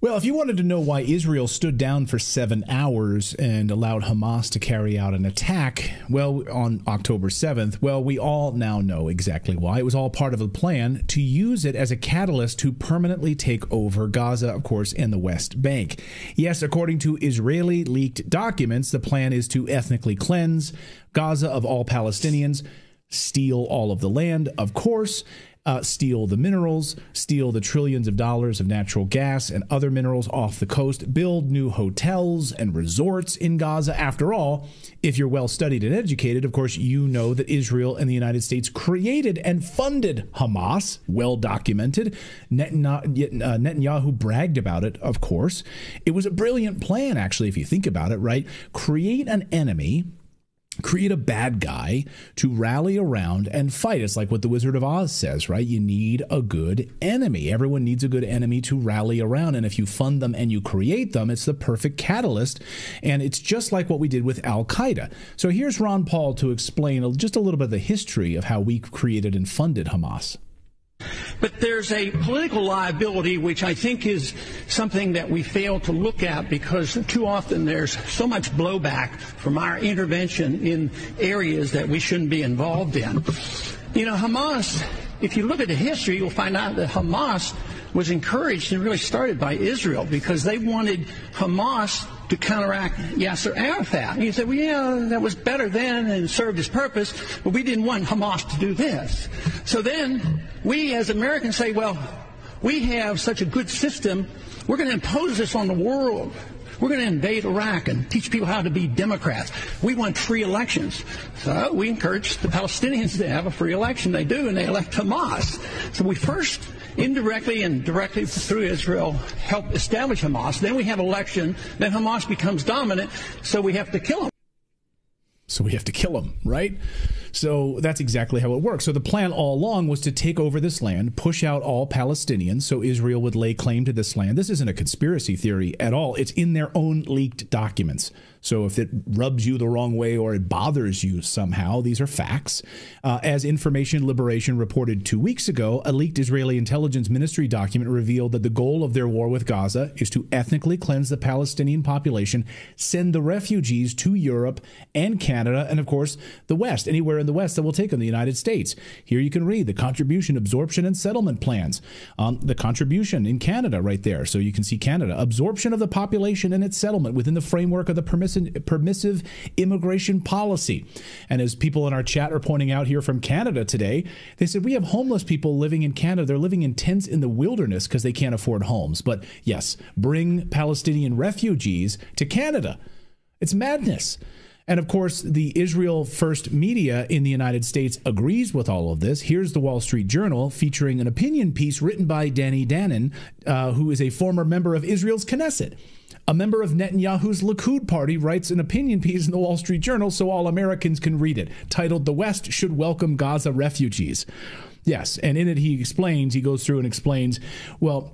Well, if you wanted to know why Israel stood down for 7 hours and allowed Hamas to carry out an attack, well, on October 7th, well, we all now know exactly why. It was all part of a plan to use it as a catalyst to permanently take over Gaza, of course, and the West Bank. Yes, according to Israeli leaked documents, the plan is to ethnically cleanse Gaza of all Palestinians, steal all of the land, of course, steal the minerals, steal the trillions of dollars of natural gas and other minerals off the coast, build new hotels and resorts in Gaza. After all, if you're well studied and educated, of course, you know that Israel and the United States created and funded Hamas, well documented. Netanyahu bragged about it, of course. It was a brilliant plan, actually, if you think about it, right? Create an enemy, create a bad guy to rally around and fight. It's like what the Wizard of Oz says, right? You need a good enemy. Everyone needs a good enemy to rally around. And if you fund them and you create them, it's the perfect catalyst. And it's just like what we did with Al-Qaeda. So here's Ron Paul to explain just a little bit of the history of how we created and funded Hamas. But there's a political liability, which I think is something that we fail to look at because too often there's so much blowback from our intervention in areas that we shouldn't be involved in. You know, Hamas, if you look at the history, you'll find out that Hamas was encouraged and really started by Israel because they wanted Hamas to counteract Yasser Arafat. And you say, well, yeah, that was better then and served its purpose, but we didn't want Hamas to do this. So then we as Americans say, well, we have such a good system, we're going to impose this on the world. We're going to invade Iraq and teach people how to be Democrats. We want free elections. So we encourage the Palestinians to have a free election. They do, and they elect Hamas. So we first indirectly and directly through Israel help establish Hamas. Then we have election. Then Hamas becomes dominant, so we have to kill them. So we have to kill them, right? So that's exactly how it works. So the plan all along was to take over this land, push out all Palestinians so Israel would lay claim to this land. This isn't a conspiracy theory at all. It's in their own leaked documents. So if it rubs you the wrong way or it bothers you somehow, these are facts. As Information Liberation reported 2 weeks ago, a leaked Israeli intelligence ministry document revealed that the goal of their war with Gaza is to ethnically cleanse the Palestinian population, send the refugees to Europe and Canada, and of course, the West, anywhere in the West that will take them, the United States. Here you can read the contribution, absorption, and settlement plans. The contribution in Canada right there. So you can see Canada. Absorption of the population and its settlement within the framework of the permissive immigration policy. And as people in our chat are pointing out here from Canada today, they said we have homeless people living in Canada. They're living in tents in the wilderness because they can't afford homes. But yes, bring Palestinian refugees to Canada. It's madness. And of course, the Israel First media in the United States agrees with all of this. Here's the Wall Street Journal featuring an opinion piece written by Danny Danon, who is a former member of Israel's Knesset. A member of Netanyahu's Likud-Party writes an opinion piece in the Wall Street Journal so all Americans can read it, titled "The West Should Welcome Gaza Refugees." Yes, and in it he goes through and explains, well,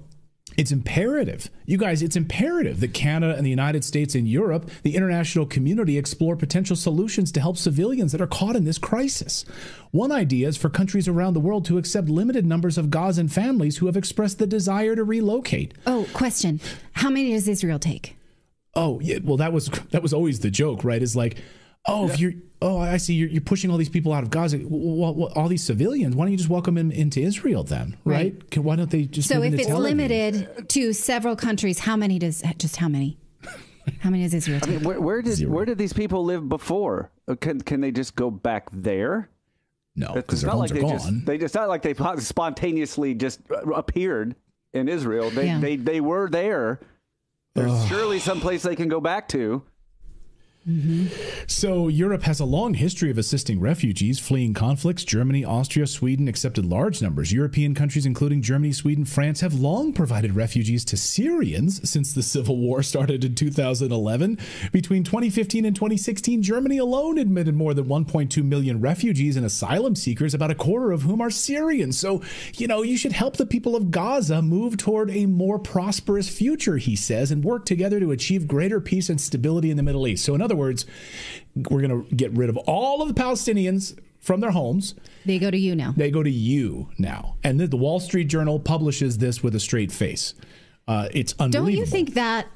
it's imperative, you guys, it's imperative that Canada and the United States and Europe, the international community, explore potential solutions to help civilians that are caught in this crisis. One idea is for countries around the world to accept limited numbers of Gazan families who have expressed the desire to relocate. Oh, question. How many does Israel take? Oh, yeah, well, that was always the joke, right? Is like, oh, if I see you're pushing all these people out of Gaza. Well, all these civilians, why don't you just welcome them into Israel then, right? Why don't they just So if it's limited to several countries, how many does Israel take? I mean, where did these people live before? Can they just go back there? No, because their homes are gone. It's not like they spontaneously just appeared in Israel. They were there. There's surely some place they can go back to. Mm-hmm. So Europe has a long history of assisting refugees fleeing conflicts. Germany, Austria, Sweden accepted large numbers. European countries, including Germany, Sweden, France, have long provided refugees to Syrians since the civil war started in 2011. Between 2015 and 2016, Germany alone admitted more than 1.2 million refugees and asylum seekers, about a quarter of whom are Syrians. So, you should help the people of Gaza move toward a more prosperous future, he says, and work together to achieve greater peace and stability in the Middle East. So in other words, we're going to get rid of all of the Palestinians from their homes. They go to you now. They go to you now. And the Wall Street Journal publishes this with a straight face. It's unbelievable. Don't you think that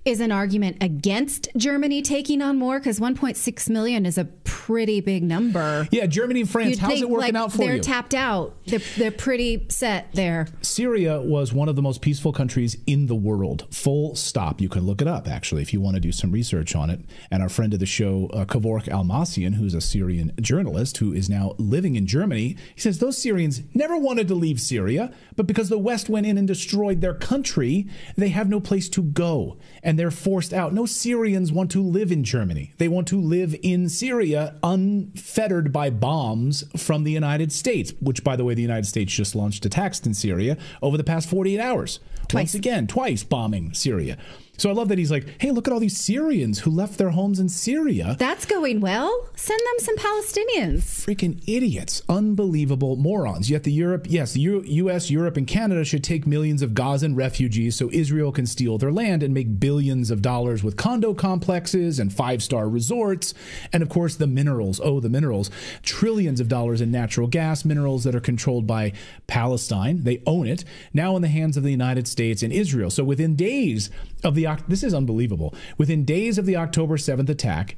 is an argument against Germany taking on more? Because 1.6 million is a pretty big number. Yeah, Germany and France, how's it working out for you? They're tapped out. They're pretty set there. Syria was one of the most peaceful countries in the world. Full stop. You can look it up, actually, if you want to do some research on it. And our friend of the show, Kevork Almasian, who's a Syrian journalist who is now living in Germany, he says those Syrians never wanted to leave Syria, but because the West went in and destroyed their country, they have no place to go. And they're forced out. No Syrians want to live in Germany. They want to live in Syria unfettered by bombs from the United States, which, by the way, the United States just launched attacks in Syria over the past 48 hours. Twice bombing Syria. So I love that he's like, hey, look at all these Syrians who left their homes in Syria. That's going well. Send them some Palestinians. Freaking idiots. Unbelievable morons. Yet the U.S., Europe, and Canada should take millions of Gazan refugees so Israel can steal their land and make billions of dollars with condo complexes and five-star resorts. And, of course, the minerals. Oh, the minerals. Trillions of dollars in natural gas minerals that are controlled by Palestine. They own it. Now in the hands of the United States and Israel. So within days of this is unbelievable. Within days of the October 7th attack,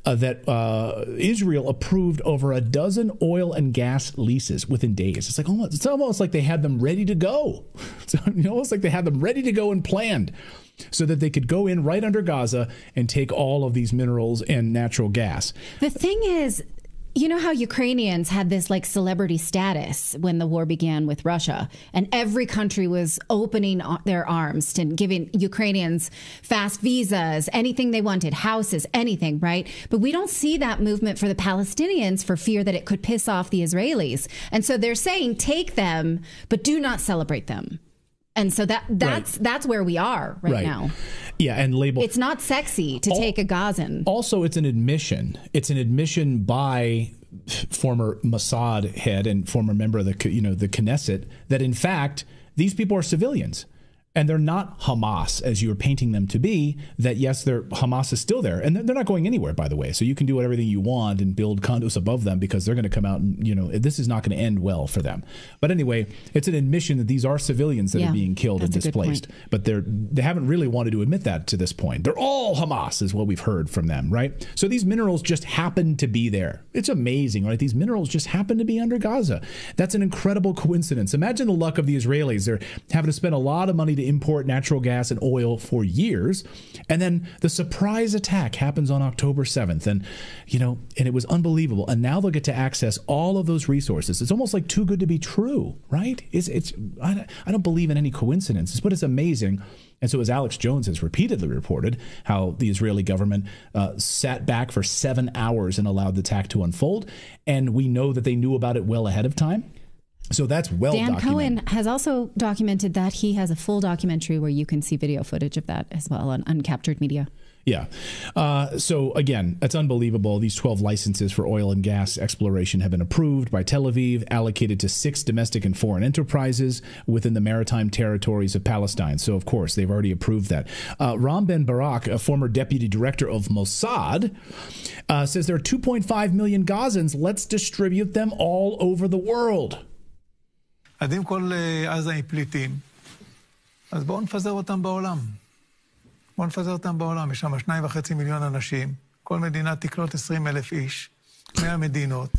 Israel approved over a dozen oil and gas leases within days. It's almost like they had them ready to go. It's almost like they had them ready to go and planned so that they could go in right under Gaza and take all of these minerals and natural gas. The thing is, you know how Ukrainians had this like celebrity status when the war began with Russia, and every country was opening their arms and giving Ukrainians fast visas, anything they wanted, houses, anything, right? But we don't see that movement for the Palestinians for fear that it could piss off the Israelis. And so they're saying take them, but do not celebrate them. And so that's where we are right now. Yeah, and label. It's not sexy to take a Gazan. Also, it's an admission. It's an admission by former Mossad head and former member of the Knesset that in fact these people are civilians. And they're not Hamas, as you're painting them to be, that, yes, Hamas is still there. And they're not going anywhere, by the way. So you can do everything you want and build condos above them because they're going to come out and, this is not going to end well for them. But anyway, it's an admission that these are civilians that are being killed and displaced. But they haven't really wanted to admit that to this point. They're all Hamas, is what we've heard from them, right? So these minerals just happen to be there. It's amazing, right? These minerals just happen to be under Gaza. That's an incredible coincidence. Imagine the luck of the Israelis. They're having to spend a lot of money to import natural gas and oil for years. And then the surprise attack happens on October 7th. And, and it was unbelievable. And now they'll get to access all of those resources. It's almost like too good to be true, right? I don't believe in any coincidences, but it's amazing. And so as Alex Jones has repeatedly reported, how the Israeli government sat back for 7 hours and allowed the attack to unfold. And we know that they knew about it well ahead of time. So that's documented. Dan Cohen has also documented that. He has a full documentary where you can see video footage of that as well on Uncaptured Media. Yeah. So again, that's unbelievable. These 12 licenses for oil and gas exploration have been approved by Tel Aviv, allocated to 6 domestic and foreign enterprises within the maritime territories of Palestine. So, of course, they've already approved that. Ram Ben Barak, a former deputy director of Mossad, says there are 2.5 million Gazans. Let's distribute them all over the world. אז אם כל עזה היא פליטים, אז בואו נפזר אותם בעולם. בואו נפזר אותם בעולם. יש שם 2.5 מיליון אנשים. כל מדינה תקלוט 20,000 איש. 100 מדינות.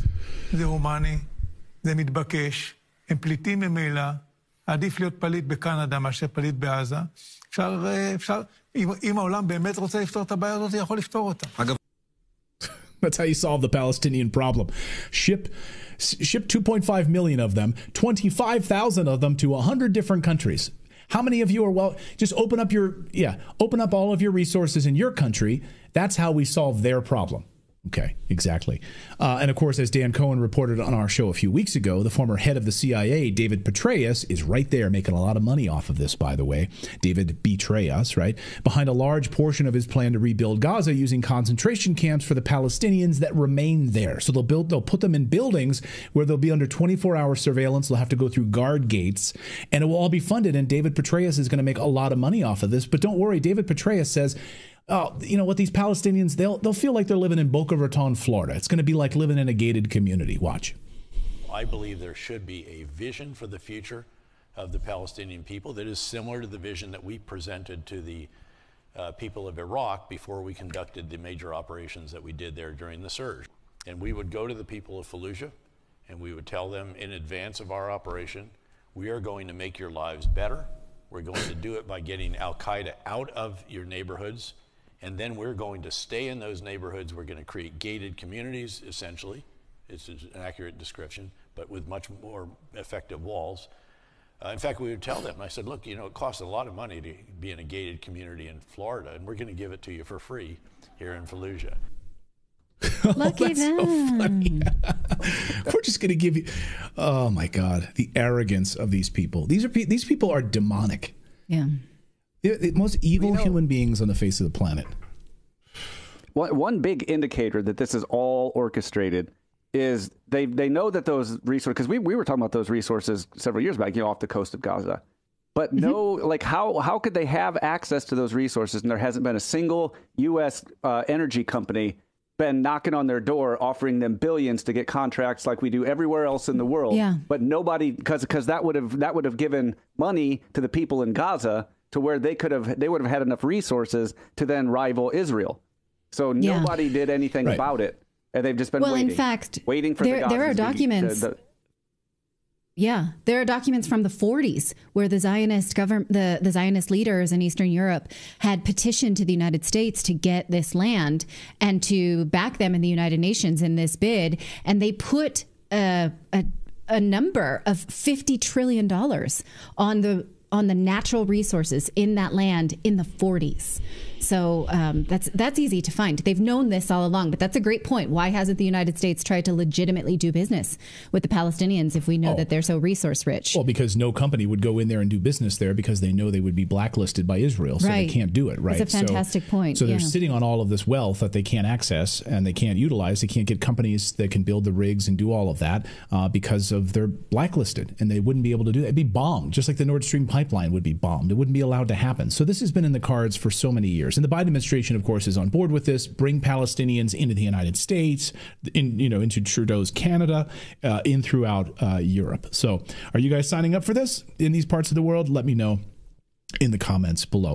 זה הומני, זה מתבקש. הם פליטים ממילא. עדיף להיות פליט בקנדה מאשר פליט בעזה. אפשר, אם העולם באמת רוצה לפתור את הבעיה הזאת, יכול לפתור אותה. אגב, That's how you solve the Palestinian problem. Ship 2.5 million of them, 25,000 of them to 100 different countries. How many of you are just open up all of your resources in your country. That's how we solve their problem. Okay, exactly. And of course, as Dan Cohen reported on our show a few weeks ago, the former head of the CIA, David Petraeus, is right there making a lot of money off of this, by the way. David Petraeus, right? Behind a large portion of his plan to rebuild Gaza using concentration camps for the Palestinians that remain there. So they'll put them in buildings where they'll be under 24-hour surveillance. They'll have to go through guard gates, and it will all be funded. And David Petraeus is going to make a lot of money off of this. But don't worry, David Petraeus says, oh, you know what, these Palestinians, they'll feel like they're living in Boca Raton, Florida. It's going to be like living in a gated community. Watch. I believe there should be a vision for the future of the Palestinian people that is similar to the vision that we presented to the people of Iraq before we conducted the major operations that we did there during the surge. And we would go to the people of Fallujah and we would tell them in advance of our operation, we are going to make your lives better. We're going to do it by getting Al-Qaeda out of your neighborhoods, and then we're going to stay in those neighborhoods. We're going to create gated communities, essentially. It's an accurate description, but with much more effective walls. In fact, we would tell them, I said, look, you know, it costs a lot of money to be in a gated community in Florida, and we're going to give it to you for free here in Fallujah. Lucky them. So funny. We're just going to give you, oh my God, the arrogance of these people. These people are demonic. Yeah. They're the most evil human beings on the face of the planet. One big indicator that this is all orchestrated is they know that those resources, because we were talking about those resources several years back, you know, off the coast of Gaza. But no, like how could they have access to those resources? And there hasn't been a single U.S. Energy company been knocking on their door, offering them billions to get contracts like we do everywhere else in the world. Yeah. But nobody, because that would have given money to the people in Gaza to where they would have had enough resources to then rival Israel. So nobody did anything about it. And they've just been waiting. Well, in fact, waiting for there are documents. There are documents from the 40s where the Zionist government, the Zionist leaders in Eastern Europe had petitioned to the United States to get this land and to back them in the United Nations in this bid. And they put a number of $50 trillion on the natural resources in that land in the 40s. So that's easy to find. They've known this all along, but that's a great point. Why hasn't the United States tried to legitimately do business with the Palestinians if we know that they're so resource rich? Well, because no company would go in there and do business there because they know they would be blacklisted by Israel, so they can't do it, right? That's a fantastic point. So they're sitting on all of this wealth that they can't access and they can't utilize. They can't get companies that can build the rigs and do all of that because of they're blacklisted, and they wouldn't be able to do that. It'd be bombed, just like the Nord Stream pipeline would be bombed. It wouldn't be allowed to happen. So this has been in the cards for so many years. And the Biden administration, of course, is on board with this. Bring Palestinians into the United States, into Trudeau's Canada, in throughout Europe. So are you guys signing up for this in these parts of the world? Let me know in the comments below.